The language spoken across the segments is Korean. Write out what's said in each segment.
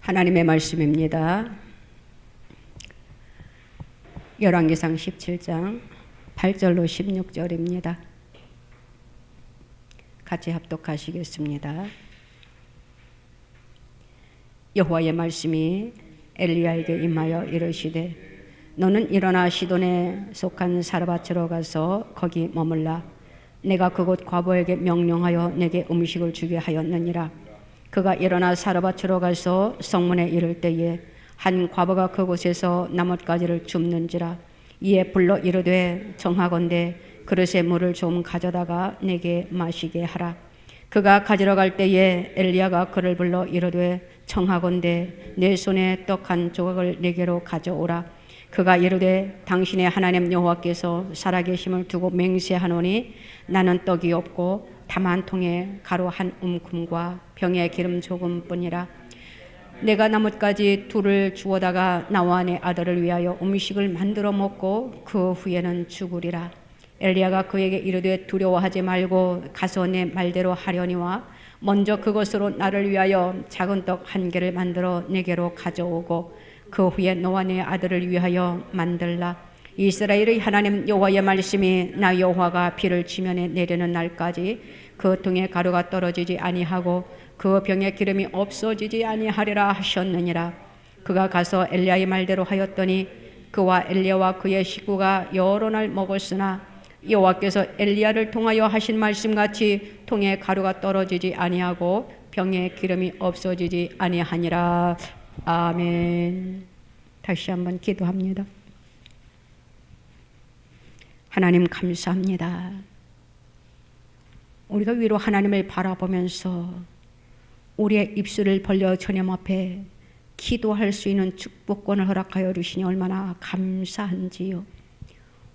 하나님의 말씀입니다. 열왕기상 17장 8절로 16절입니다. 같이 합독하시겠습니다. 여호와의 말씀이 엘리야에게 임하여 이르시되 너는 일어나 시돈에 속한 사르밧으로 가서 거기 머물라. 내가 그곳 과부에게 명령하여 내게 음식을 주게 하였느니라. 그가 일어나 사르밧으로 가서 성문에 이를 때에 한 과부가 그곳에서 나뭇가지를 줍는지라. 이에 불러 이르되 정하건대 그릇에 물을 좀 가져다가 내게 마시게 하라. 그가 가지러 갈 때에 엘리야가 그를 불러 이르되 청하건대 내 손에 떡 한 조각을 내게로 가져오라. 그가 이르되 당신의 하나님 여호와께서 살아계심을 두고 맹세하노니 나는 떡이 없고 다만 통에 가루 한 움큼과 병에 기름 조금뿐이라. 내가 나뭇가지 둘을 주워다가 나와 내 아들을 위하여 음식을 만들어 먹고 그 후에는 죽으리라. 엘리야가 그에게 이르되 두려워하지 말고 가서 내 말대로 하려니와 먼저 그것으로 나를 위하여 작은 떡 한 개를 만들어 내게로 가져오고 그 후에 너와 내 아들을 위하여 만들라. 이스라엘의 하나님 여호와의 말씀이 나 여호와가 비를 지면에 내리는 날까지 그 등에 가루가 떨어지지 아니하고 그 병에 기름이 없어지지 아니하리라 하셨느니라. 그가 가서 엘리야의 말대로 하였더니 그와 엘리야와 그의 식구가 여러 날 먹었으나 여호와께서 엘리야를 통하여 하신 말씀같이 통에 가루가 떨어지지 아니하고 병에 기름이 없어지지 아니하니라. 아멘. 다시 한번 기도합니다. 하나님 감사합니다. 우리가 위로 하나님을 바라보면서 우리의 입술을 벌려 주님 앞에 기도할 수 있는 축복권을 허락하여 주시니 얼마나 감사한지요.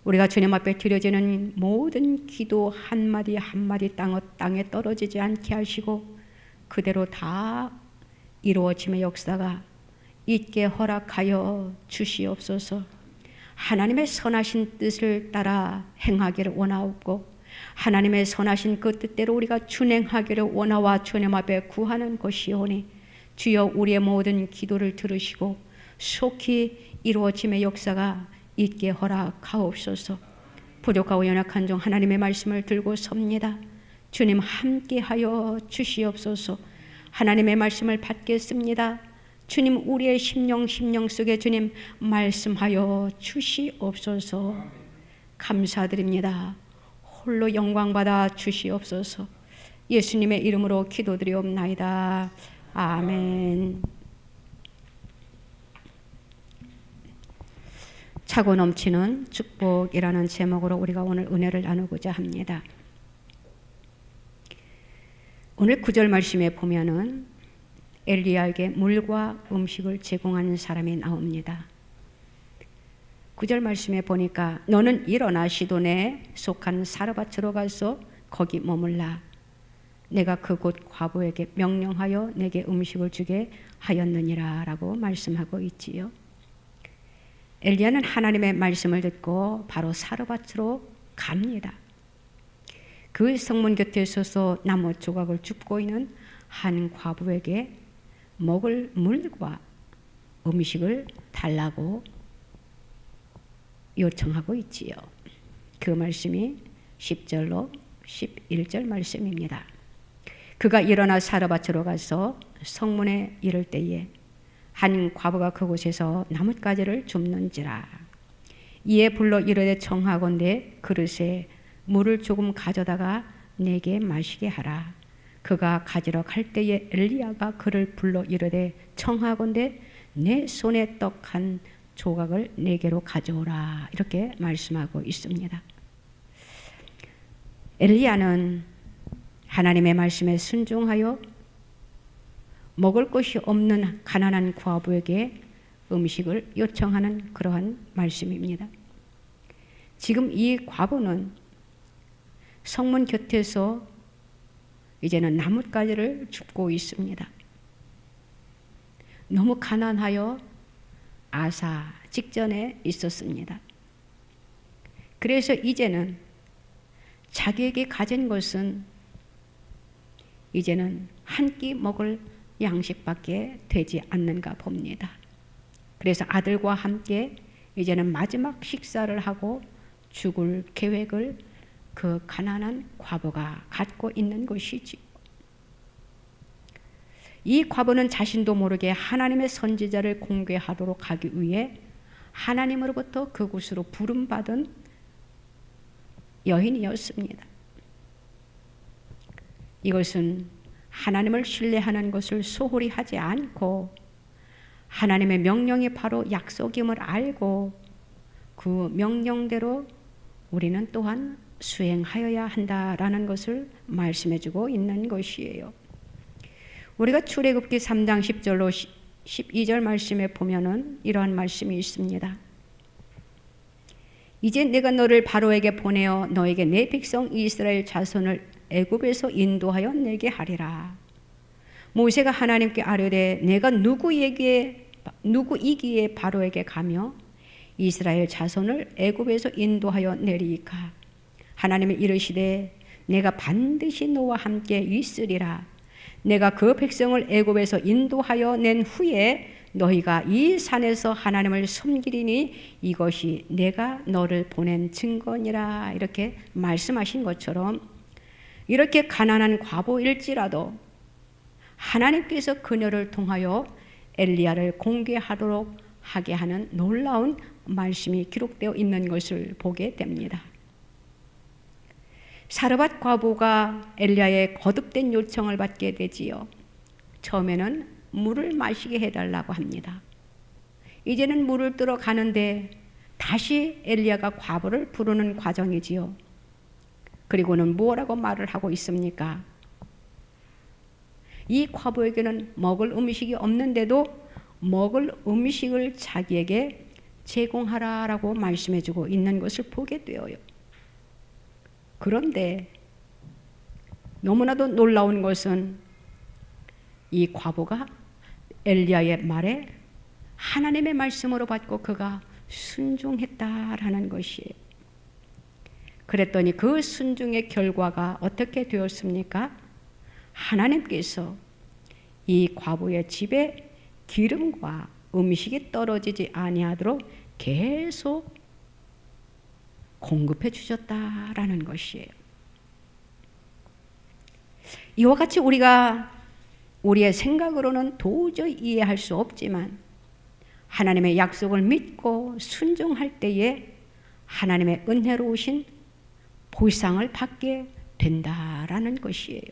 우리가 주님 앞에 드려지는 모든 기도 한마디 한마디 땅에 떨어지지 않게 하시고 그대로 다 이루어짐의 역사가 있게 허락하여 주시옵소서. 하나님의 선하신 뜻을 따라 행하기를 원하옵고 하나님의 선하신 그 뜻대로 우리가 준행하기를 원하와 주님 앞에 구하는 것이오니 주여 우리의 모든 기도를 들으시고 속히 이루어짐의 역사가 있게 허락하옵소서. 부족하고 연약한 종 하나님의 말씀을 들고 섭니다. 주님 함께하여 주시옵소서. 하나님의 말씀을 받겠습니다. 주님 우리의 심령 속에 주님 말씀하여 주시옵소서. 감사드립니다. 홀로 영광받아 주시옵소서. 예수님의 이름으로 기도드리옵나이다. 아멘. 차고 넘치는 축복이라는 제목으로 우리가 오늘 은혜를 나누고자 합니다. 오늘 9절 말씀에 보면은 엘리야에게 물과 음식을 제공하는 사람이 나옵니다. 9절 말씀에 보니까 너는 일어나 시돈에 속한 사르밧으로 가서 거기 머물라. 내가 그곳 과부에게 명령하여 내게 음식을 주게 하였느니라 라고 말씀하고 있지요. 엘리야는 하나님의 말씀을 듣고 바로 사르밧으로 갑니다. 그 성문 곁에 서서 나무 조각을 줍고 있는 한 과부에게 먹을 물과 음식을 달라고 요청하고 있지요. 그 말씀이 10절로 11절 말씀입니다. 그가 일어나 사르밧으로 가서 성문에 이를 때에 한 과부가 그곳에서 나뭇가지를 줍는지라. 이에 불러 이르되 청하건대 그릇에 물을 조금 가져다가 내게 마시게 하라. 그가 가지러 갈 때에 엘리야가 그를 불러 이르되 청하건대 내 손에 떡 한 조각을 내게로 가져오라. 이렇게 말씀하고 있습니다. 엘리야는 하나님의 말씀에 순종하여 먹을 것이 없는 가난한 과부에게 음식을 요청하는 그러한 말씀입니다. 지금 이 과부는 성문 곁에서 이제는 나뭇가지를 줍고 있습니다. 너무 가난하여 아사 직전에 있었습니다. 그래서 이제는 자기에게 가진 것은 이제는 한 끼 먹을 양식밖에 되지 않는가 봅니다. 그래서 아들과 함께 이제는 마지막 식사를 하고 죽을 계획을 그 가난한 과부가 갖고 있는 것이지. 이 과부는 자신도 모르게 하나님의 선지자를 공개하도록 하기 위해 하나님으로부터 그곳으로 부름받은 여인이었습니다. 이것은 하나님을 신뢰하는 것을 소홀히 하지 않고 하나님의 명령이 바로 약속임을 알고 그 명령대로 우리는 또한 수행하여야 한다라는 것을 말씀해주고 있는 것이에요. 우리가 출애굽기 3장 10절로 12절 말씀에 보면은 이러한 말씀이 있습니다. 이제 내가 너를 바로에게 보내어 너에게 내 백성 이스라엘 자손을 애굽에서 인도하여 내게 하리라. 모세가 하나님께 아뢰되 내가 누구이기에 바로에게 가며 이스라엘 자손을 애굽에서 인도하여 내리이까. 하나님이 이르시되 내가 반드시 너와 함께 있으리라. 내가 그 백성을 애굽에서 인도하여 낸 후에 너희가 이 산에서 하나님을 섬기리니 이것이 내가 너를 보낸 증거니라. 이렇게 말씀하신 것처럼 이렇게 가난한 과부일지라도 하나님께서 그녀를 통하여 엘리야를 공개하도록 하게 하는 놀라운 말씀이 기록되어 있는 것을 보게 됩니다. 사르밧 과부가 엘리야의 거듭된 요청을 받게 되지요. 처음에는 물을 마시게 해달라고 합니다. 이제는 물을 뜨러 가는데 다시 엘리야가 과부를 부르는 과정이지요. 그리고는 뭐라고 말을 하고 있습니까? 이 과부에게는 먹을 음식이 없는데도 먹을 음식을 자기에게 제공하라라고 말씀해주고 있는 것을 보게 되어요. 그런데 너무나도 놀라운 것은 이 과부가 엘리야의 말에 하나님의 말씀으로 받고 그가 순종했다라는 것이에요. 그랬더니 그 순종의 결과가 어떻게 되었습니까? 하나님께서 이 과부의 집에 기름과 음식이 떨어지지 아니하도록 계속 공급해 주셨다라는 것이에요. 이와 같이 우리가 우리의 생각으로는 도저히 이해할 수 없지만 하나님의 약속을 믿고 순종할 때에 하나님의 은혜로우신 보상을 받게 된다라는 것이에요.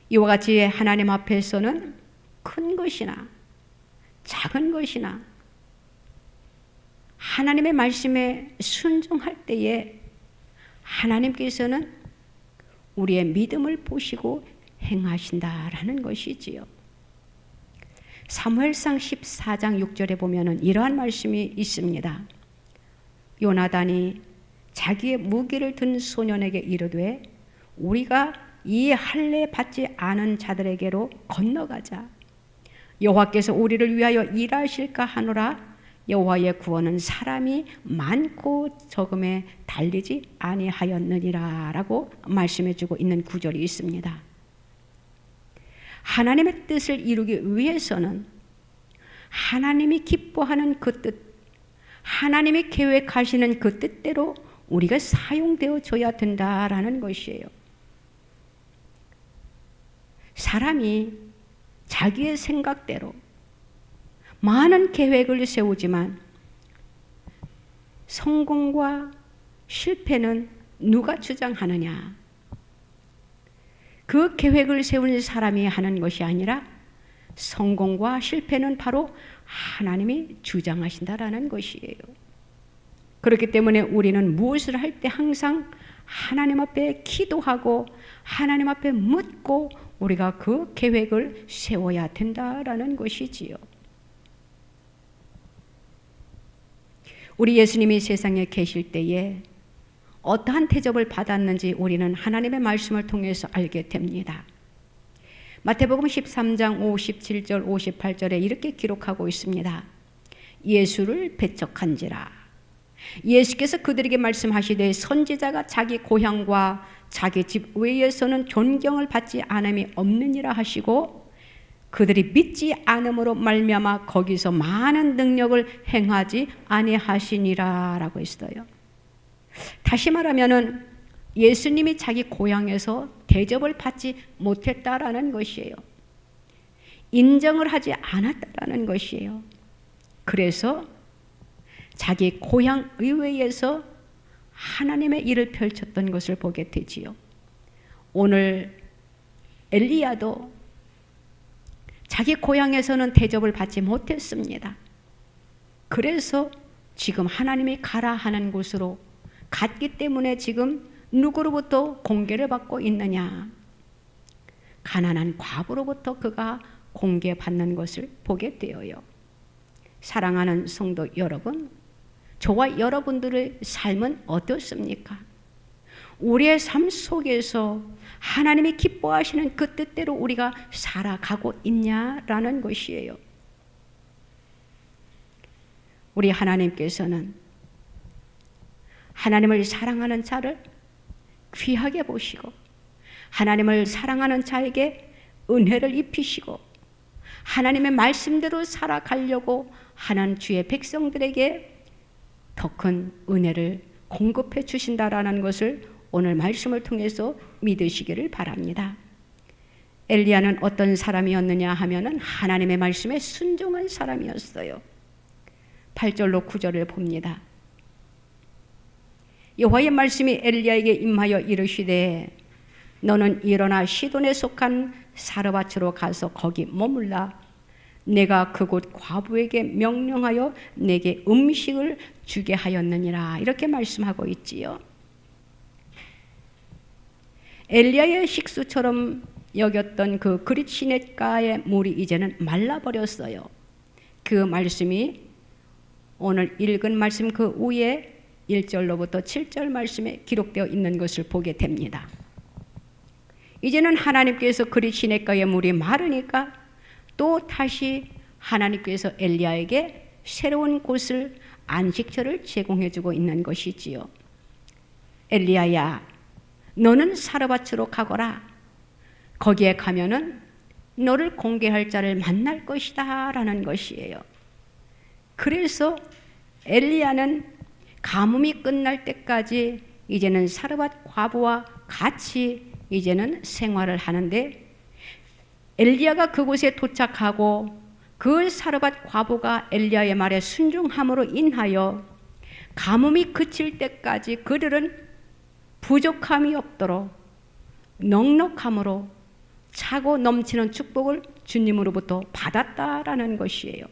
이와 같이 하나님 앞에서는 큰 것이나 작은 것이나 하나님의 말씀에 순종할 때에 하나님께서는 우리의 믿음을 보시고 행하신다라는 것이지요. 사무엘상 14장 6절에 보면은 이러한 말씀이 있습니다. 요나단이 자기의 무기를 든 소년에게 이르되 우리가 이 할례 받지 않은 자들에게로 건너가자. 여호와께서 우리를 위하여 일하실까 하노라. 여호와의 구원은 사람이 많고 적음에 달리지 아니하였느니라 라고 말씀해주고 있는 구절이 있습니다. 하나님의 뜻을 이루기 위해서는 하나님이 기뻐하는 그 뜻, 하나님이 계획하시는 그 뜻대로 우리가 사용되어 줘야 된다라는 것이에요. 사람이 자기의 생각대로 많은 계획을 세우지만 성공과 실패는 누가 주장하느냐? 그 계획을 세운 사람이 하는 것이 아니라 성공과 실패는 바로 하나님이 주장하신다라는 것이에요. 그렇기 때문에 우리는 무엇을 할 때 항상 하나님 앞에 기도하고 하나님 앞에 묻고 우리가 그 계획을 세워야 된다라는 것이지요. 우리 예수님이 세상에 계실 때에 어떠한 대접을 받았는지 우리는 하나님의 말씀을 통해서 알게 됩니다. 마태복음 13장 57절 58절에 이렇게 기록하고 있습니다. 예수를 배척한지라. 예수께서 그들에게 말씀하시되 선지자가 자기 고향과 자기 집 외에서는 존경을 받지 않음이 없느니라 하시고 그들이 믿지 않음으로 말미암아 거기서 많은 능력을 행하지 아니하시니라 라고 했어요. 다시 말하면은 예수님이 자기 고향에서 대접을 받지 못했다라는 것이에요. 인정을 하지 않았다라는 것이에요. 그래서 자기 고향 의회에서 하나님의 일을 펼쳤던 것을 보게 되지요. 오늘 엘리야도 자기 고향에서는 대접을 받지 못했습니다. 그래서 지금 하나님이 가라 하는 곳으로 갔기 때문에 지금 누구로부터 공개를 받고 있느냐? 가난한 과부로부터 그가 공개받는 것을 보게 되어요. 사랑하는 성도 여러분, 저와 여러분들의 삶은 어떻습니까? 우리의 삶 속에서 하나님이 기뻐하시는 그 뜻대로 우리가 살아가고 있냐라는 것이에요. 우리 하나님께서는 하나님을 사랑하는 자를 귀하게 보시고 하나님을 사랑하는 자에게 은혜를 입히시고 하나님의 말씀대로 살아가려고 하는 주의 백성들에게 더 큰 은혜를 공급해 주신다라는 것을 오늘 말씀을 통해서 믿으시기를 바랍니다. 엘리야는 어떤 사람이었느냐 하면은 하나님의 말씀에 순종한 사람이었어요. 8절로 9절을 봅니다. 여호와의 말씀이 엘리야에게 임하여 이르시되 너는 일어나 시돈에 속한 사르밧으로 가서 거기 머물라. 내가 그곳 과부에게 명령하여 내게 음식을 주게 하였느니라. 이렇게 말씀하고 있지요. 엘리야의 식수처럼 여겼던 그 그릿 시냇가의 물이 이제는 말라버렸어요. 그 말씀이 오늘 읽은 말씀 그 위에 1절로부터 7절 말씀에 기록되어 있는 것을 보게 됩니다. 이제는 하나님께서 그릿 시냇가의 물이 마르니까 또 다시 하나님께서 엘리야에게 새로운 곳을 안식처를 제공해주고 있는 것이지요. 엘리야야, 너는 사르밧으로 가거라. 거기에 가면은 너를 공개할 자를 만날 것이다 라는 것이에요. 그래서 엘리야는 가뭄이 끝날 때까지 이제는 사르밧 과부와 같이 이제는 생활을 하는데, 엘리야가 그곳에 도착하고 그 사르밧 과부가 엘리야의 말에 순종함으로 인하여 가뭄이 그칠 때까지 그들은 부족함이 없도록 넉넉함으로 차고 넘치는 축복을 주님으로부터 받았다라는 것이에요.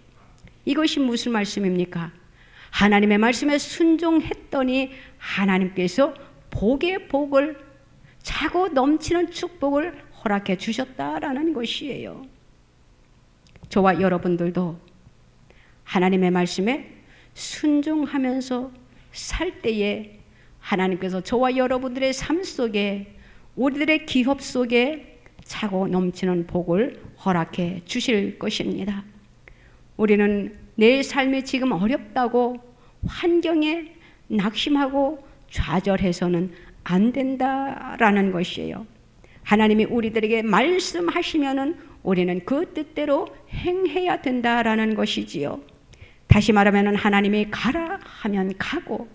이것이 무슨 말씀입니까? 하나님의 말씀에 순종했더니 하나님께서 복의 복을, 차고 넘치는 축복을 허락해 주셨다라는 것이에요. 저와 여러분들도 하나님의 말씀에 순종하면서 살 때에 하나님께서 저와 여러분들의 삶 속에, 우리들의 기업 속에 차고 넘치는 복을 허락해 주실 것입니다. 우리는 내 삶이 지금 어렵다고 환경에 낙심하고 좌절해서는 안 된다라는 것이에요. 하나님이 우리들에게 말씀하시면은 우리는 그 뜻대로 행해야 된다라는 것이지요. 다시 말하면 하나님이 가라 하면 가고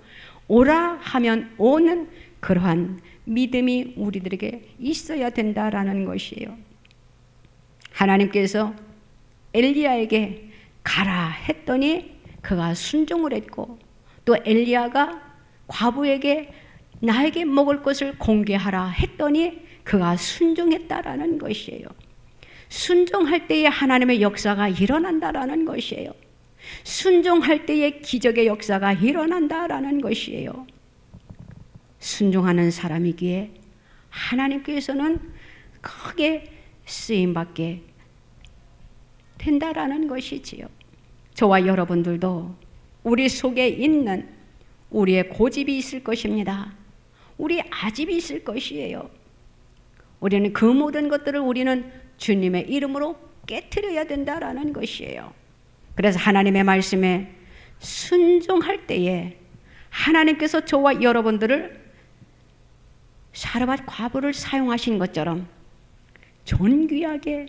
오라 하면 오는 그러한 믿음이 우리들에게 있어야 된다라는 것이에요. 하나님께서 엘리야에게 가라 했더니 그가 순종을 했고, 또 엘리야가 과부에게 나에게 먹을 것을 공개하라 했더니 그가 순종했다라는 것이에요. 순종할 때에 하나님의 역사가 일어난다라는 것이에요. 순종할 때에 기적의 역사가 일어난다라는 것이에요. 순종하는 사람이기에 하나님께서는 크게 쓰임받게 된다라는 것이지요. 저와 여러분들도 우리 속에 있는 우리의 고집이 있을 것입니다. 우리 아집이 있을 것이에요. 우리는 그 모든 것들을 우리는 주님의 이름으로 깨트려야 된다라는 것이에요. 그래서 하나님의 말씀에 순종할 때에 하나님께서 저와 여러분들을 사르밧 과부를 사용하신 것처럼 존귀하게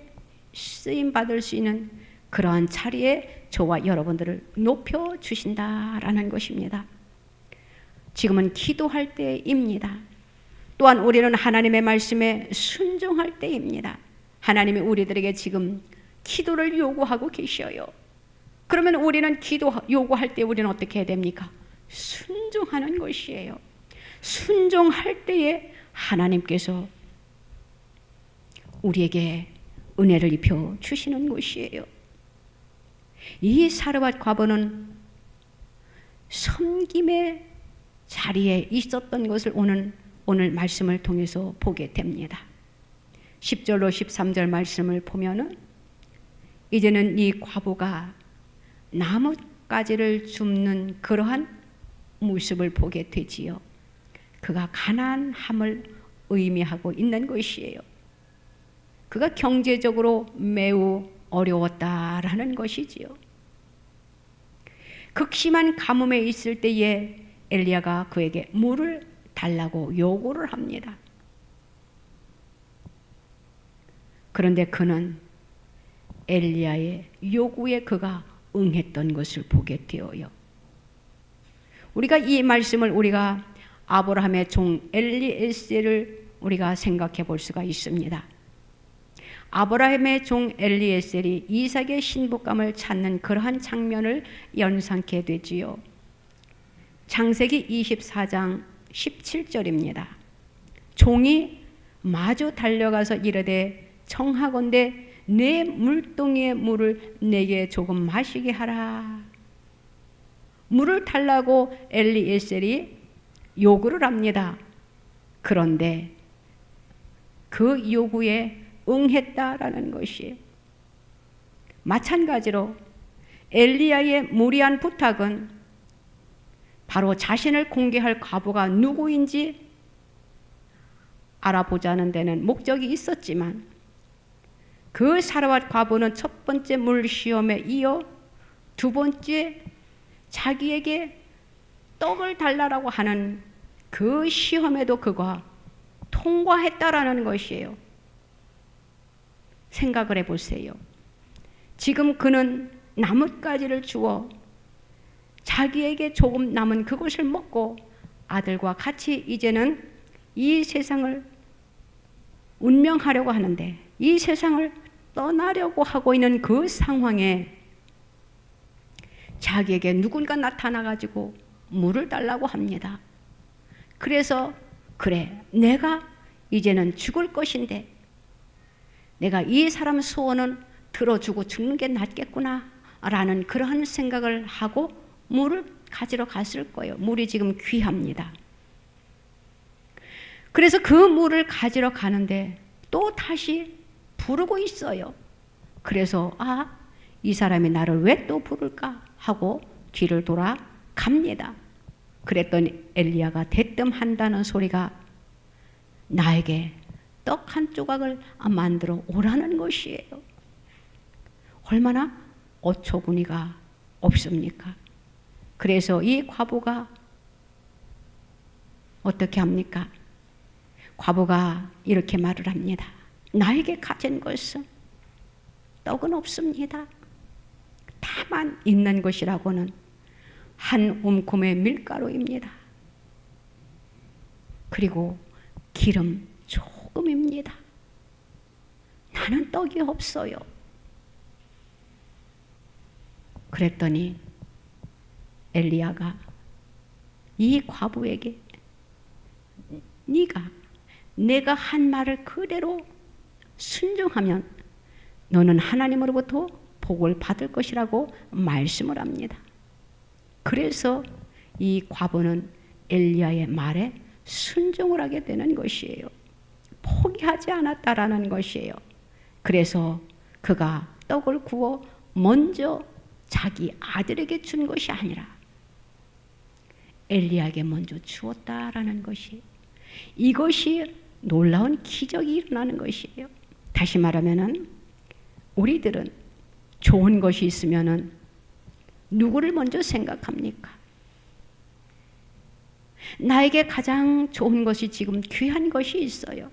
쓰임 받을 수 있는 그러한 자리에 저와 여러분들을 높여 주신다라는 것입니다. 지금은 기도할 때입니다. 또한 우리는 하나님의 말씀에 순종할 때입니다. 하나님이 우리들에게 지금 기도를 요구하고 계셔요. 그러면 우리는 기도 요구할 때 우리는 어떻게 해야 됩니까? 순종하는 것이에요. 순종할 때에 하나님께서 우리에게 은혜를 입혀 주시는 것이에요. 이 사르밧 과부는 섬김의 자리에 있었던 것을 오늘 말씀을 통해서 보게 됩니다. 10절로 13절 말씀을 보면은 이제는 이 과부가 나뭇가지를 줍는 그러한 모습을 보게 되지요. 그가 가난함을 의미하고 있는 것이에요. 그가 경제적으로 매우 어려웠다라는 것이지요. 극심한 가뭄에 있을 때에 엘리야가 그에게 물을 달라고 요구를 합니다. 그런데 그는 엘리야의 요구에 그가 응했던 것을 보게 되어요. 우리가 이 말씀을 우리가 아브라함의 종 엘리에셀을 우리가 생각해 볼 수가 있습니다. 아브라함의 종 엘리에셀이 이삭의 신부감을 찾는 그러한 장면을 연상케 되지요. 창세기 24장 17절입니다. 종이 마주 달려가서 이르되 청하건대 내 물동이의 물을 내게 조금 마시게 하라. 물을 달라고 엘리에셀이 요구를 합니다. 그런데 그 요구에 응했다라는 것이에요. 마찬가지로 엘리야의 무리한 부탁은 바로 자신을 공개할 과부가 누구인지 알아보자는 데는 목적이 있었지만 그 사르밧 과부는 첫 번째 물 시험에 이어 두 번째 자기에게 떡을 달라고 하는 그 시험에도 그가 통과했다라는 것이에요. 생각을 해보세요. 지금 그는 나뭇가지를 주어 자기에게 조금 남은 그것을 먹고 아들과 같이 이제는 이 세상을 운명하려고 하는데 이 세상을 떠나려고 하고 있는 그 상황에 자기에게 누군가 나타나가지고 물을 달라고 합니다. 그래서 그래, 내가 이제는 죽을 것인데 내가 이 사람 소원은 들어주고 죽는 게 낫겠구나 라는 그러한 생각을 하고 물을 가지러 갔을 거예요. 물이 지금 귀합니다. 그래서 그 물을 가지러 가는데 또 다시 부르고 있어요. 그래서 이 사람이 나를 왜 또 부를까 하고 뒤를 돌아 갑니다. 그랬더니 엘리야가 대뜸한다는 소리가 나에게 떡 한 조각을 만들어 오라는 것이에요. 얼마나 어처구니가 없습니까? 그래서 이 과부가 어떻게 합니까? 과부가 이렇게 말을 합니다. 나에게 가진 것은 떡은 없습니다. 다만 있는 것이라고는 한 움큼의 밀가루입니다. 그리고 기름 조금입니다. 나는 떡이 없어요. 그랬더니 엘리야가 이 과부에게 내가 한 말을 그대로 순종하면 너는 하나님으로부터 복을 받을 것이라고 말씀을 합니다. 그래서 이 과부는 엘리야의 말에 순종을 하게 되는 것이에요. 포기하지 않았다라는 것이에요. 그래서 그가 떡을 구워 먼저 자기 아들에게 준 것이 아니라 엘리야에게 먼저 주었다라는 것이, 이것이 놀라운 기적이 일어나는 것이에요. 다시 말하면은 우리들은 좋은 것이 있으면은 누구를 먼저 생각합니까? 나에게 가장 좋은 것이 지금 귀한 것이 있어요.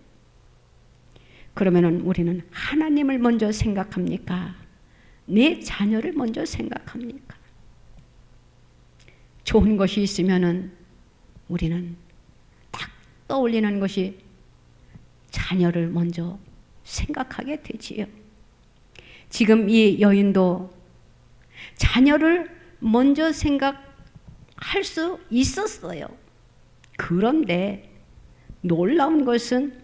그러면은 우리는 하나님을 먼저 생각합니까? 내 자녀를 먼저 생각합니까? 좋은 것이 있으면은 우리는 딱 떠올리는 것이 자녀를 먼저 생각하게 되지요. 지금 이 여인도 자녀를 먼저 생각할 수 있었어요. 그런데 놀라운 것은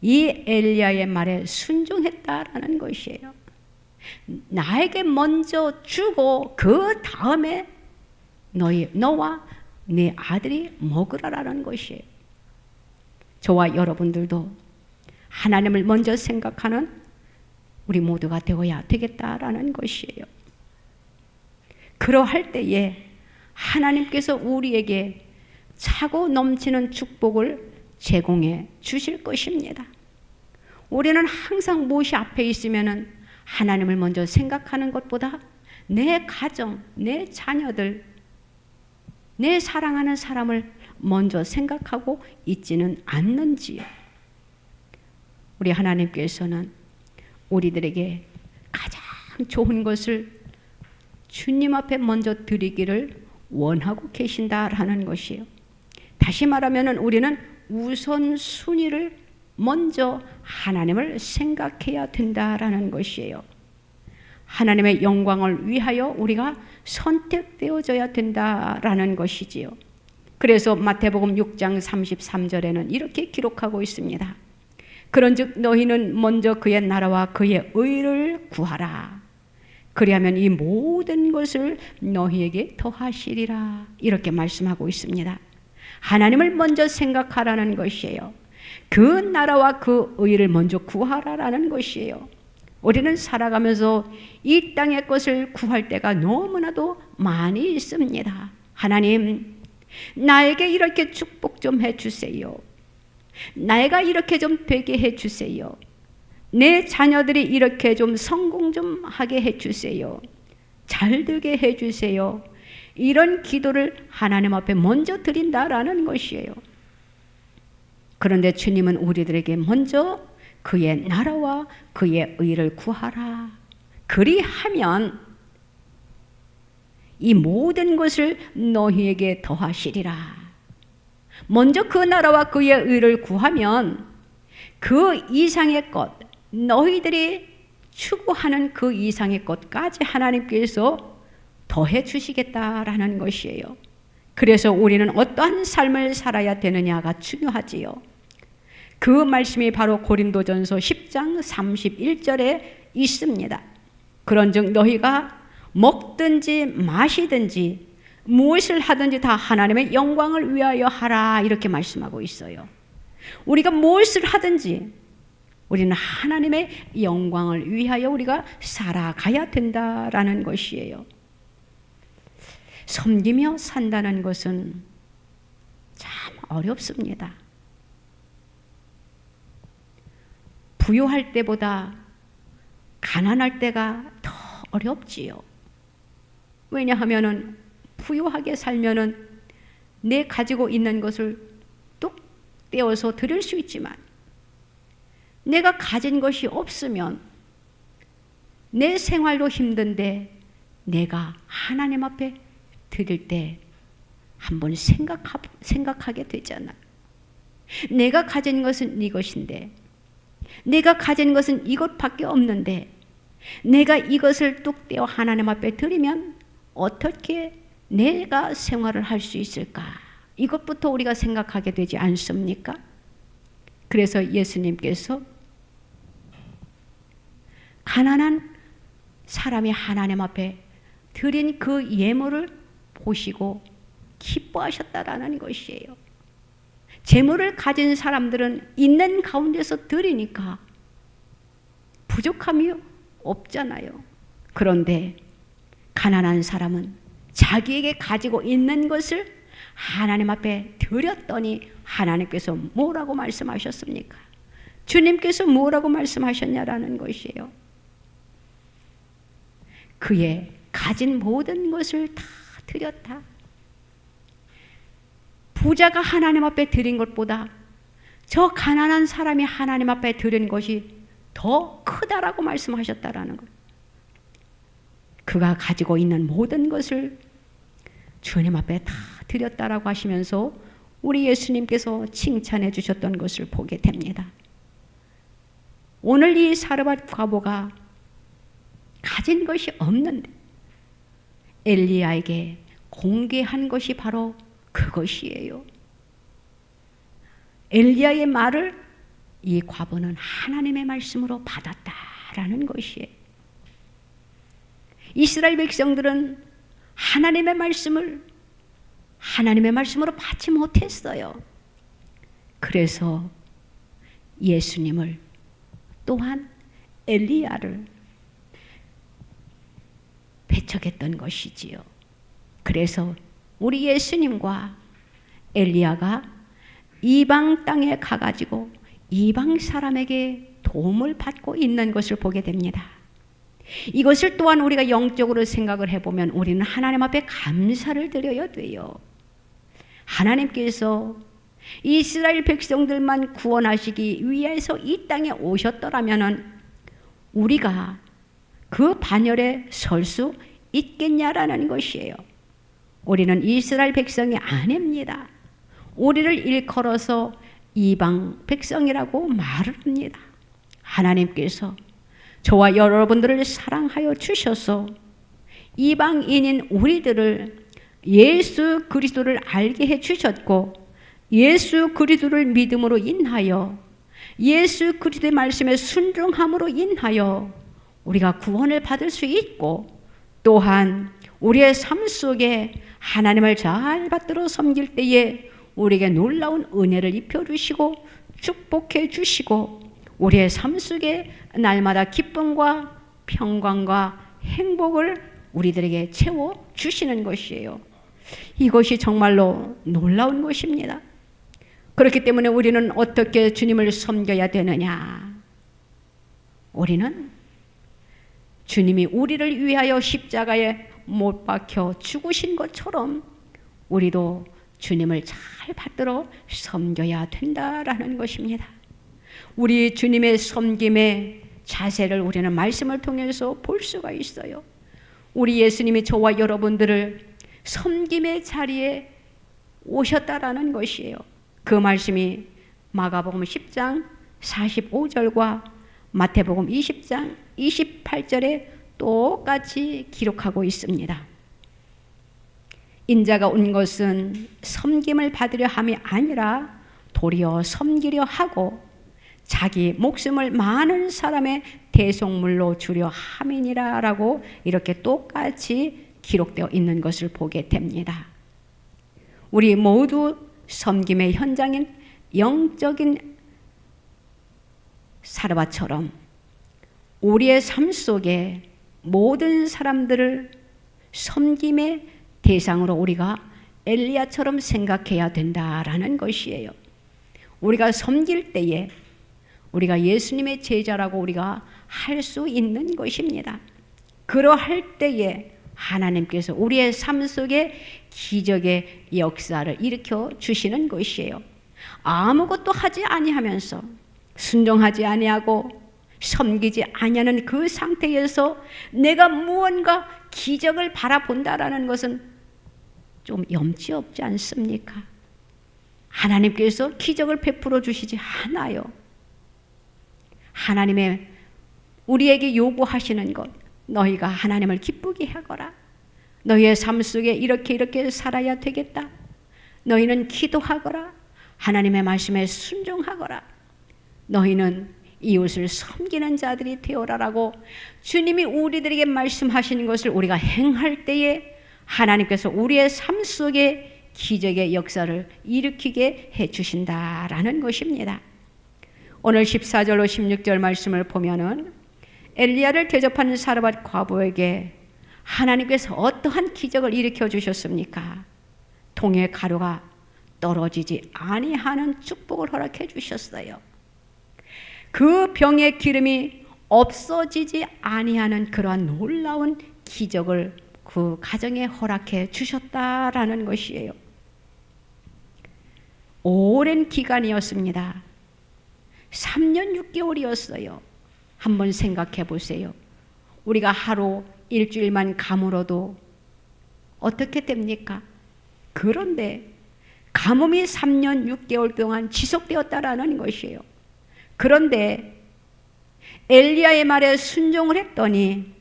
이 엘리야의 말에 순종했다라는 것이에요. 나에게 먼저 주고 그 다음에 너와 네 아들이 먹으라라는 것이에요. 저와 여러분들도 하나님을 먼저 생각하는 우리 모두가 되어야 되겠다라는 것이에요. 그러할 때에 하나님께서 우리에게 차고 넘치는 축복을 제공해 주실 것입니다. 우리는 항상 무엇이 앞에 있으면은 하나님을 먼저 생각하는 것보다 내 가정, 내 자녀들, 내 사랑하는 사람을 먼저 생각하고 있지는 않는지요. 우리 하나님께서는 우리들에게 가장 좋은 것을 주님 앞에 먼저 드리기를 원하고 계신다라는 것이에요. 다시 말하면 우리는 우선순위를 먼저 하나님을 생각해야 된다라는 것이에요. 하나님의 영광을 위하여 우리가 선택되어져야 된다라는 것이지요. 그래서 마태복음 6장 33절에는 이렇게 기록하고 있습니다. 그런즉 너희는 먼저 그의 나라와 그의 의를 구하라. 그리하면 이 모든 것을 너희에게 더하시리라. 이렇게 말씀하고 있습니다. 하나님을 먼저 생각하라는 것이에요. 그 나라와 그 의를 먼저 구하라라는 것이에요. 우리는 살아가면서 이 땅의 것을 구할 때가 너무나도 많이 있습니다. 하나님, 나에게 이렇게 축복 좀 해주세요. 내가 이렇게 좀 되게 해주세요. 내 자녀들이 이렇게 좀 성공 좀 하게 해주세요. 잘 되게 해주세요. 이런 기도를 하나님 앞에 먼저 드린다라는 것이에요. 그런데 주님은 우리들에게 먼저 그의 나라와 그의 의를 구하라. 그리하면 이 모든 것을 너희에게 더하시리라. 먼저 그 나라와 그의 의를 구하면 그 이상의 것, 너희들이 추구하는 그 이상의 것까지 하나님께서 더해 주시겠다라는 것이에요. 그래서 우리는 어떠한 삶을 살아야 되느냐가 중요하지요. 그 말씀이 바로 고린도전서 10장 31절에 있습니다. 그런즉 너희가 먹든지 마시든지 무엇을 하든지 다 하나님의 영광을 위하여 하라, 이렇게 말씀하고 있어요. 우리가 무엇을 하든지 우리는 하나님의 영광을 위하여 우리가 살아가야 된다라는 것이에요. 섬기며 산다는 것은 참 어렵습니다. 부유할 때보다 가난할 때가 더 어렵지요. 왜냐하면은 부유하게 살면은 내 가지고 있는 것을 뚝 떼어서 드릴 수 있지만 내가 가진 것이 없으면 내 생활도 힘든데 내가 하나님 앞에 드릴 때 한번 생각하게 되잖아. 내가 가진 것은 이것인데, 내가 가진 것은 이것밖에 없는데 내가 이것을 뚝 떼어 하나님 앞에 드리면 어떻게 내가 생활을 할 수 있을까? 이것부터 우리가 생각하게 되지 않습니까? 그래서 예수님께서 가난한 사람이 하나님 앞에 드린 그 예물을 보시고 기뻐하셨다라는 것이에요. 재물을 가진 사람들은 있는 가운데서 드리니까 부족함이 없잖아요. 그런데 가난한 사람은 자기에게 가지고 있는 것을 하나님 앞에 드렸더니 하나님께서 뭐라고 말씀하셨습니까? 주님께서 뭐라고 말씀하셨냐라는 것이에요. 그의 가진 모든 것을 다 드렸다. 부자가 하나님 앞에 드린 것보다 저 가난한 사람이 하나님 앞에 드린 것이 더 크다라고 말씀하셨다라는 거예요. 그가 가지고 있는 모든 것을 주님 앞에 다 드렸다라고 하시면서 우리 예수님께서 칭찬해 주셨던 것을 보게 됩니다. 오늘 이 사르밧 과부가 가진 것이 없는데 엘리야에게 공개한 것이 바로 그것이에요. 엘리야의 말을 이 과부는 하나님의 말씀으로 받았다라는 것이에요. 이스라엘 백성들은 하나님의 말씀을 하나님의 말씀으로 받지 못했어요. 그래서 예수님을 또한 엘리야를 배척했던 것이지요. 그래서 우리 예수님과 엘리야가 이방 땅에 가가지고 이방 사람에게 도움을 받고 있는 것을 보게 됩니다. 이것을 또한 우리가 영적으로 생각을 해보면 우리는 하나님 앞에 감사를 드려야 돼요. 하나님께서 이스라엘 백성들만 구원하시기 위해서 이 땅에 오셨더라면 우리가 그 반열에 설 수 있겠냐라는 것이에요. 우리는 이스라엘 백성이 아닙니다. 우리를 일컬어서 이방 백성이라고 말을 합니다. 하나님께서 저와 여러분들을 사랑하여 주셔서 이방인인 우리들을 예수 그리스도를 알게 해 주셨고 예수 그리스도를 믿음으로 인하여 예수 그리스도의 말씀에 순종함으로 인하여 우리가 구원을 받을 수 있고 또한 우리의 삶 속에 하나님을 잘 받들어 섬길 때에 우리에게 놀라운 은혜를 입혀주시고 축복해 주시고 우리의 삶 속에 날마다 기쁨과 평강과 행복을 우리들에게 채워주시는 것이에요. 이것이 정말로 놀라운 것입니다. 그렇기 때문에 우리는 어떻게 주님을 섬겨야 되느냐? 우리는 주님이 우리를 위하여 십자가에 못 박혀 죽으신 것처럼 우리도 주님을 잘 받들어 섬겨야 된다라는 것입니다. 우리 주님의 섬김의 자세를 우리는 말씀을 통해서 볼 수가 있어요. 우리 예수님이 저와 여러분들을 섬김의 자리에 오셨다라는 것이에요. 그 말씀이 마가복음 10장 45절과 마태복음 20장 28절에 똑같이 기록하고 있습니다. 인자가 온 것은 섬김을 받으려 함이 아니라 도리어 섬기려 하고 자기 목숨을 많은 사람의 대속물로 주려 함이니라 라고 이렇게 똑같이 기록되어 있는 것을 보게 됩니다. 우리 모두 섬김의 현장인 영적인 사르밧처럼 우리의 삶 속에 모든 사람들을 섬김의 대상으로 우리가 엘리야처럼 생각해야 된다라는 것이에요. 우리가 섬길 때에 우리가 예수님의 제자라고 우리가 할 수 있는 것입니다. 그러할 때에 하나님께서 우리의 삶 속에 기적의 역사를 일으켜 주시는 것이에요. 아무것도 하지 아니하면서 순종하지 아니하고 섬기지 아니하는 그 상태에서 내가 무언가 기적을 바라본다라는 것은 좀 염치 없지 않습니까? 하나님께서 기적을 베풀어 주시지 않아요. 하나님의 우리에게 요구하시는 것, 너희가 하나님을 기쁘게 하거라. 너희의 삶 속에 이렇게 살아야 되겠다. 너희는 기도하거라. 하나님의 말씀에 순종하거라. 너희는 이웃을 섬기는 자들이 되어라라고 주님이 우리들에게 말씀하시는 것을 우리가 행할 때에 하나님께서 우리의 삶 속에 기적의 역사를 일으키게 해주신다라는 것입니다. 오늘 14절로 16절 말씀을 보면은 엘리야를 대접하는 사르밧 과부에게 하나님께서 어떠한 기적을 일으켜 주셨습니까? 동의 가루가 떨어지지 아니하는 축복을 허락해 주셨어요. 그 병의 기름이 없어지지 아니하는 그러한 놀라운 기적을 그 가정에 허락해 주셨다라는 것이에요. 오랜 기간이었습니다. 3년 6개월이었어요. 한번 생각해 보세요. 우리가 하루 일주일만 가물어도 어떻게 됩니까? 그런데 가뭄이 3년 6개월 동안 지속되었다라는 것이에요. 그런데 엘리야의 말에 순종을 했더니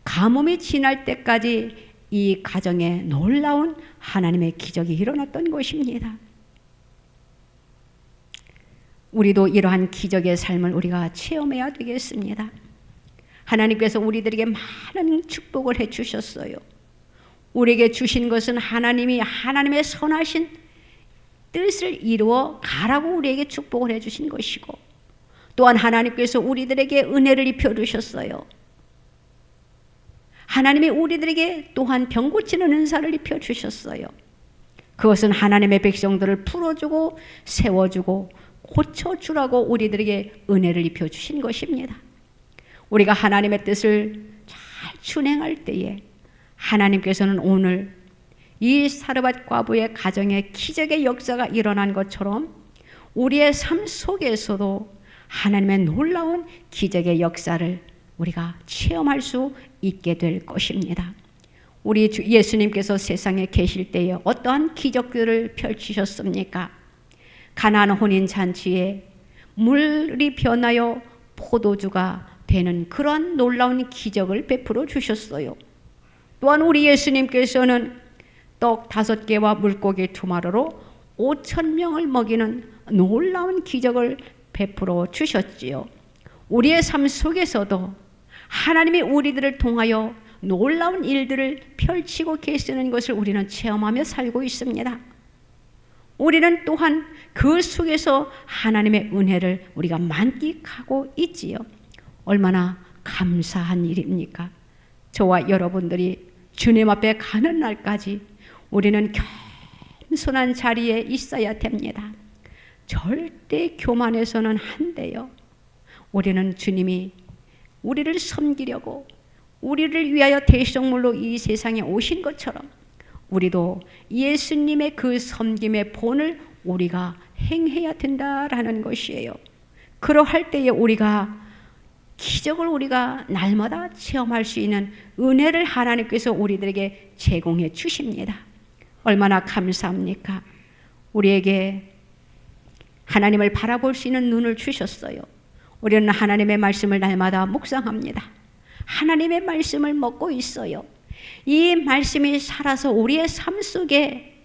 가뭄이 지날 때까지 이 가정에 놀라운 하나님의 기적이 일어났던 것입니다. 우리도 이러한 기적의 삶을 우리가 체험해야 되겠습니다. 하나님께서 우리들에게 많은 축복을 해주셨어요. 우리에게 주신 것은 하나님이 하나님의 선하신 뜻을 이루어 가라고 우리에게 축복을 해주신 것이고, 또한 하나님께서 우리들에게 은혜를 입혀주셨어요. 하나님이 우리들에게 또한 병 고치는 은사를 입혀주셨어요. 그것은 하나님의 백성들을 풀어주고 세워주고 고쳐주라고 우리들에게 은혜를 입혀주신 것입니다. 우리가 하나님의 뜻을 잘 준행할 때에 하나님께서는 오늘 이 사르밧 과부의 가정에 기적의 역사가 일어난 것처럼 우리의 삶 속에서도 하나님의 놀라운 기적의 역사를 우리가 체험할 수 있게 될 것입니다. 우리 주 예수님께서 세상에 계실 때에 어떠한 기적들을 펼치셨습니까? 가나안 혼인잔치에 물이 변하여 포도주가 되는 그런 놀라운 기적을 베풀어 주셨어요. 또한 우리 예수님께서는 떡 5개와 물고기 2마리로 5,000명을 먹이는 놀라운 기적을 베풀어 주셨지요. 우리의 삶 속에서도 하나님이 우리들을 통하여 놀라운 일들을 펼치고 계시는 것을 우리는 체험하며 살고 있습니다. 우리는 또한 그 속에서 하나님의 은혜를 우리가 만끽하고 있지요. 얼마나 감사한 일입니까? 저와 여러분들이 주님 앞에 가는 날까지 우리는 겸손한 자리에 있어야 됩니다. 절대 교만해서는 안 돼요. 우리는 주님이 우리를 섬기려고 우리를 위하여 대성물로 이 세상에 오신 것처럼 우리도 예수님의 그 섬김의 본을 우리가 행해야 된다라는 것이에요. 그러할 때에 우리가 기적을 우리가 날마다 체험할 수 있는 은혜를 하나님께서 우리들에게 제공해 주십니다. 얼마나 감사합니까? 우리에게 하나님을 바라볼 수 있는 눈을 주셨어요. 우리는 하나님의 말씀을 날마다 묵상합니다. 하나님의 말씀을 먹고 있어요. 이 말씀이 살아서 우리의 삶 속에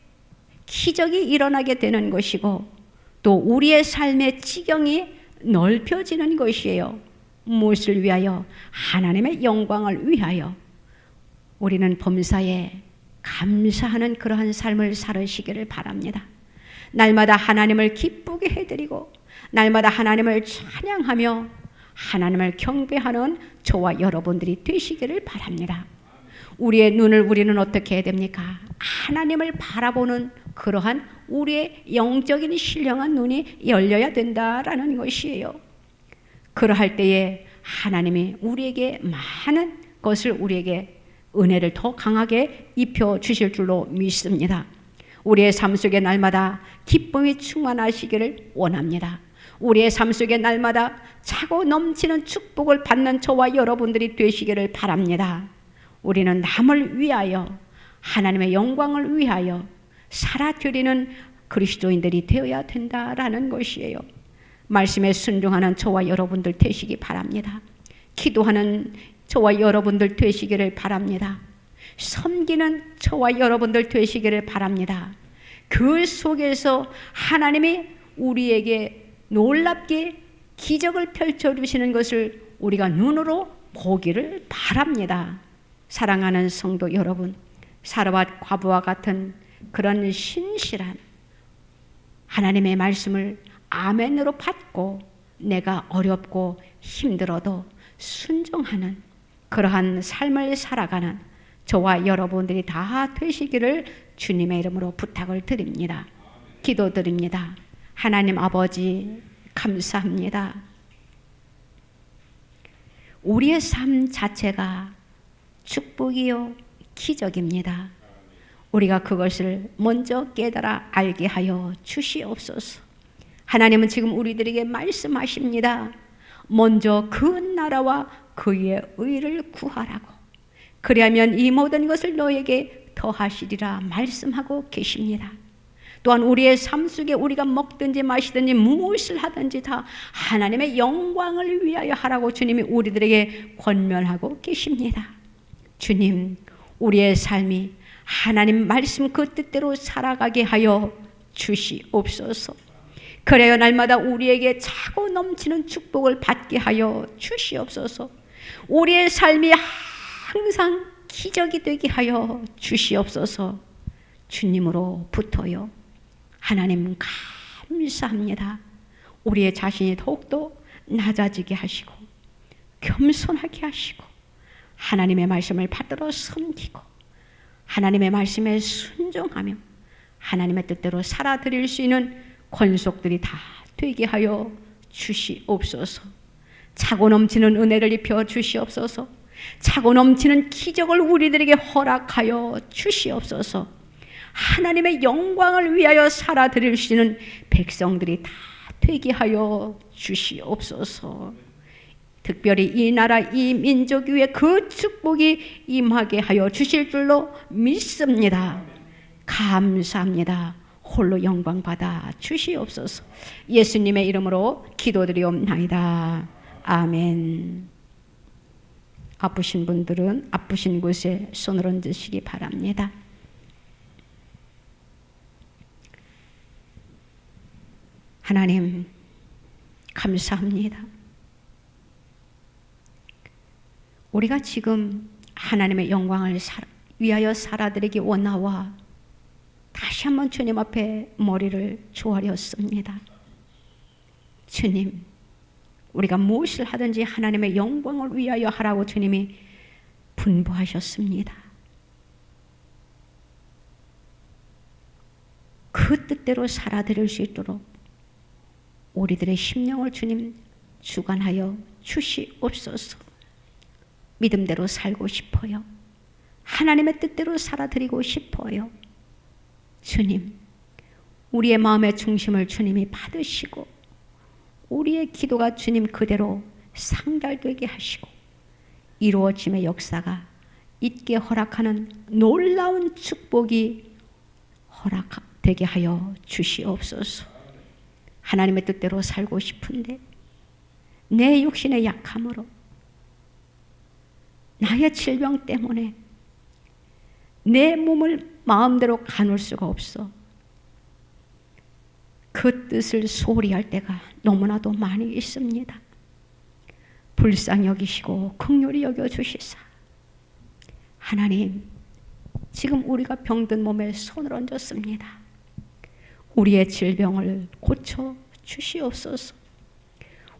기적이 일어나게 되는 것이고, 또 우리의 삶의 지경이 넓혀지는 것이에요. 무엇을 위하여? 하나님의 영광을 위하여. 우리는 범사에 감사하는 그러한 삶을 살으시기를 바랍니다. 날마다 하나님을 기쁘게 해드리고 날마다 하나님을 찬양하며 하나님을 경배하는 저와 여러분들이 되시기를 바랍니다. 우리의 눈을 우리는 어떻게 해야 됩니까? 하나님을 바라보는 그러한 우리의 영적인 신령한 눈이 열려야 된다라는 것이에요. 그러할 때에 하나님이 우리에게 많은 것을, 우리에게 은혜를 더 강하게 입혀 주실 줄로 믿습니다. 우리의 삶 속에 날마다 기쁨이 충만하시기를 원합니다. 우리의 삶 속에 날마다 차고 넘치는 축복을 받는 저와 여러분들이 되시기를 바랍니다. 우리는 남을 위하여, 하나님의 영광을 위하여 살아드리는 그리스도인들이 되어야 된다라는 것이에요. 말씀에 순종하는 저와 여러분들 되시기 바랍니다. 기도하는 저와 여러분들 되시기를 바랍니다. 섬기는 저와 여러분들 되시기를 바랍니다. 그 속에서 하나님이 우리에게 놀랍게 기적을 펼쳐주시는 것을 우리가 눈으로 보기를 바랍니다. 사랑하는 성도 여러분, 사르밧 과부와 같은 그런 신실한 하나님의 말씀을 아멘으로 받고 내가 어렵고 힘들어도 순종하는 그러한 삶을 살아가는 저와 여러분들이 다 되시기를 주님의 이름으로 부탁을 드립니다. 기도드립니다. 하나님 아버지 감사합니다. 우리의 삶 자체가 축복이요 기적입니다. 우리가 그것을 먼저 깨달아 알게 하여 주시옵소서. 하나님은 지금 우리들에게 말씀하십니다. 먼저 그 나라와 그의 의를 구하라고. 그리하면 이 모든 것을 너에게 더하시리라 말씀하고 계십니다. 또한 우리의 삶 속에 우리가 먹든지 마시든지 무엇을 하든지 다 하나님의 영광을 위하여 하라고 주님이 우리들에게 권면하고 계십니다. 주님, 우리의 삶이 하나님 말씀 그 뜻대로 살아가게 하여 주시옵소서. 그래야 날마다 우리에게 차고 넘치는 축복을 받게 하여 주시옵소서. 우리의 삶이 항상 기적이 되게 하여 주시옵소서. 주님으로부터요. 하나님 감사합니다. 우리의 자신이 더욱더 낮아지게 하시고 겸손하게 하시고 하나님의 말씀을 받들어 섬기고 하나님의 말씀에 순종하며 하나님의 뜻대로 살아드릴 수 있는 권속들이 다 되게 하여 주시옵소서. 차고 넘치는 은혜를 입혀 주시옵소서. 차고 넘치는 기적을 우리들에게 허락하여 주시옵소서. 하나님의 영광을 위하여 살아드릴 수 있는 백성들이 다 되게 하여 주시옵소서. 특별히 이 나라 이 민족 위에 그 축복이 임하게 하여 주실 줄로 믿습니다. 감사합니다. 홀로 영광 받아 주시옵소서. 예수님의 이름으로 기도드리옵나이다. 아멘. 아프신 분들은 아프신 곳에 손을 얹으시기 바랍니다. 하나님 감사합니다. 우리가 지금 하나님의 영광을 위하여 살아드리기 원하와 다시 한번 주님 앞에 머리를 조아렸습니다. 주님, 우리가 무엇을 하든지 하나님의 영광을 위하여 하라고 주님이 분부하셨습니다. 그 뜻대로 살아드릴 수 있도록 우리들의 심령을 주님 주관하여 주시옵소서. 믿음대로 살고 싶어요. 하나님의 뜻대로 살아드리고 싶어요. 주님, 우리의 마음의 중심을 주님이 받으시고 우리의 기도가 주님 그대로 상달되게 하시고 이루어짐의 역사가 있게 허락하는 놀라운 축복이 허락되게 하여 주시옵소서. 하나님의 뜻대로 살고 싶은데 내 육신의 약함으로 나의 질병 때문에 내 몸을 마음대로 가눌 수가 없어. 그 뜻을 소홀히 할 때가 너무나도 많이 있습니다. 불쌍히 여기시고 긍휼히 여겨주시사 하나님, 지금 우리가 병든 몸에 손을 얹었습니다. 우리의 질병을 고쳐 주시옵소서.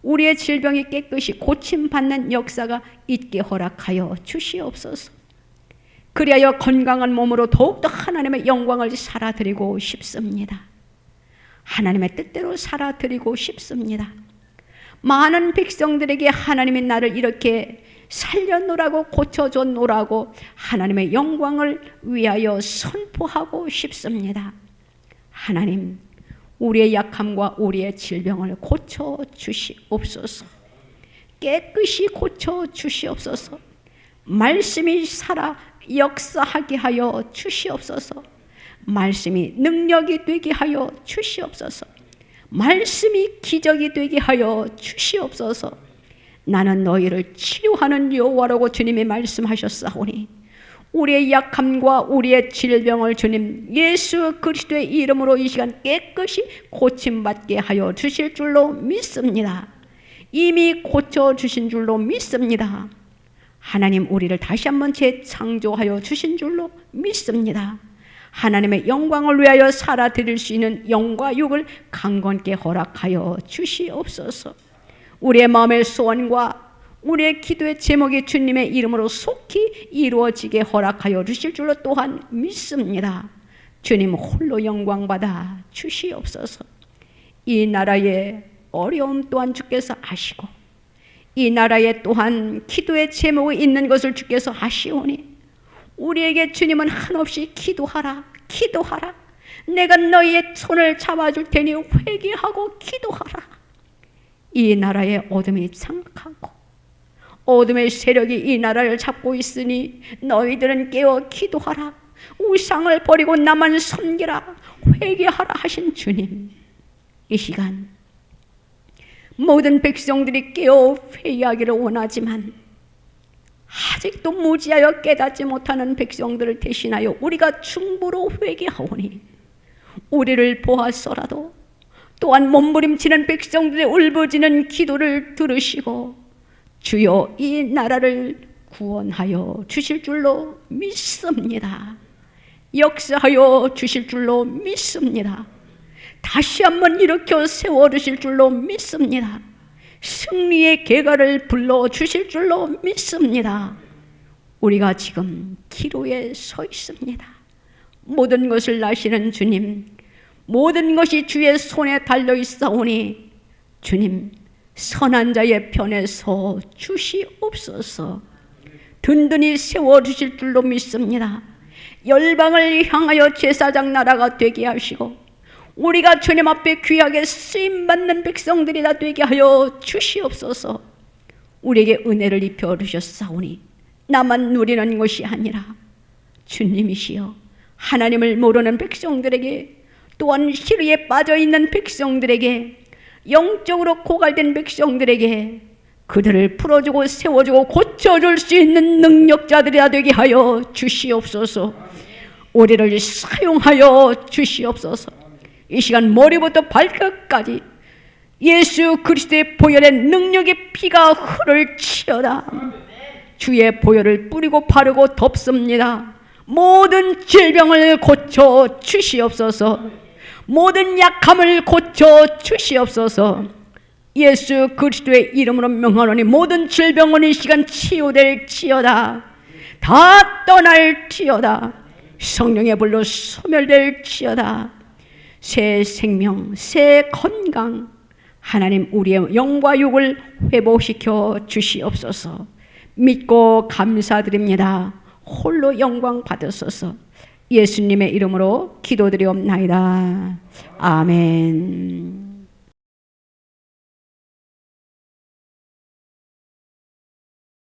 우리의 질병이 깨끗이 고침받는 역사가 있게 허락하여 주시옵소서. 그리하여 건강한 몸으로 더욱더 하나님의 영광을 살아드리고 싶습니다. 하나님의 뜻대로 살아드리고 싶습니다. 많은 백성들에게 하나님이 나를 이렇게 살려놓으라고 고쳐줬노라고 하나님의 영광을 위하여 선포하고 싶습니다. 하나님, 우리의 약함과 우리의 질병을 고쳐 주시옵소서. 깨끗이 고쳐 주시옵소서. 말씀이 살아 역사하게 하여 주시옵소서. 말씀이 능력이 되게 하여 주시옵소서. 말씀이 기적이 되게 하여 주시옵소서. 나는 너희를 치료하는 여호와라고 주님이 말씀하셨사오니 우리의 약함과 우리의 질병을 주님 예수 그리스도의 이름으로 이 시간 깨끗이 고침받게 하여 주실 줄로 믿습니다. 이미 고쳐주신 줄로 믿습니다. 하나님, 우리를 다시 한번 재창조하여 주신 줄로 믿습니다. 하나님의 영광을 위하여 살아드릴 수 있는 영과 육을 강건케 허락하여 주시옵소서. 우리의 마음의 소원과 우리의 기도의 제목이 주님의 이름으로 속히 이루어지게 허락하여 주실 줄로 또한 믿습니다. 주님 홀로 영광받아 주시옵소서. 이 나라의 어려움 또한 주께서 아시고 이 나라에 또한 기도의 제목이 있는 것을 주께서 아시오니 우리에게 주님은 한없이 기도하라, 기도하라. 내가 너희의 손을 잡아줄 테니 회개하고 기도하라. 이 나라의 어둠이 장악하고 어둠의 세력이 이 나라를 잡고 있으니 너희들은 깨어 기도하라. 우상을 버리고 나만 섬기라. 회개하라 하신 주님, 이 시간 모든 백성들이 깨어 회개하기를 원하지만 아직도 무지하여 깨닫지 못하는 백성들을 대신하여 우리가 중보로 회개하오니 우리를 보았어라도 또한 몸부림치는 백성들의 울부짖는 기도를 들으시고 주여 이 나라를 구원하여 주실 줄로 믿습니다. 역사하여 주실 줄로 믿습니다. 다시 한번 일으켜 세워주실 줄로 믿습니다. 승리의 계가를 불러주실 줄로 믿습니다. 우리가 지금 기로에 서 있습니다. 모든 것을 아시는 주님, 모든 것이 주의 손에 달려있사오니 주님, 선한 자의 편에 서 주시옵소서. 든든히 세워주실 줄로 믿습니다. 열방을 향하여 제사장 나라가 되게 하시고 우리가 주님 앞에 귀하게 쓰임받는 백성들이 다 되게 하여 주시옵소서. 우리에게 은혜를 입혀 주셨사오니 나만 누리는 것이 아니라 주님이시여 하나님을 모르는 백성들에게, 또한 시리에 빠져있는 백성들에게, 영적으로 고갈된 백성들에게 그들을 풀어주고 세워주고 고쳐줄 수 있는 능력자들이 다 되게 하여 주시옵소서. 우리를 사용하여 주시옵소서. 이 시간 머리부터 발끝까지 예수 그리스도의 보혈의 능력의 피가 흐를지어다. 주의 보혈을 뿌리고 바르고 덮습니다. 모든 질병을 고쳐 주시옵소서. 모든 약함을 고쳐 주시옵소서. 예수 그리스도의 이름으로 명하노니 모든 질병은 이 시간 치유될지어다. 다 떠날지어다. 성령의 불로 소멸될지어다. 새 생명, 새 건강, 하나님 우리의 영과 육을 회복시켜 주시옵소서. 믿고 감사드립니다. 홀로 영광 받으소서. 예수님의 이름으로 기도드리옵나이다. 아멘.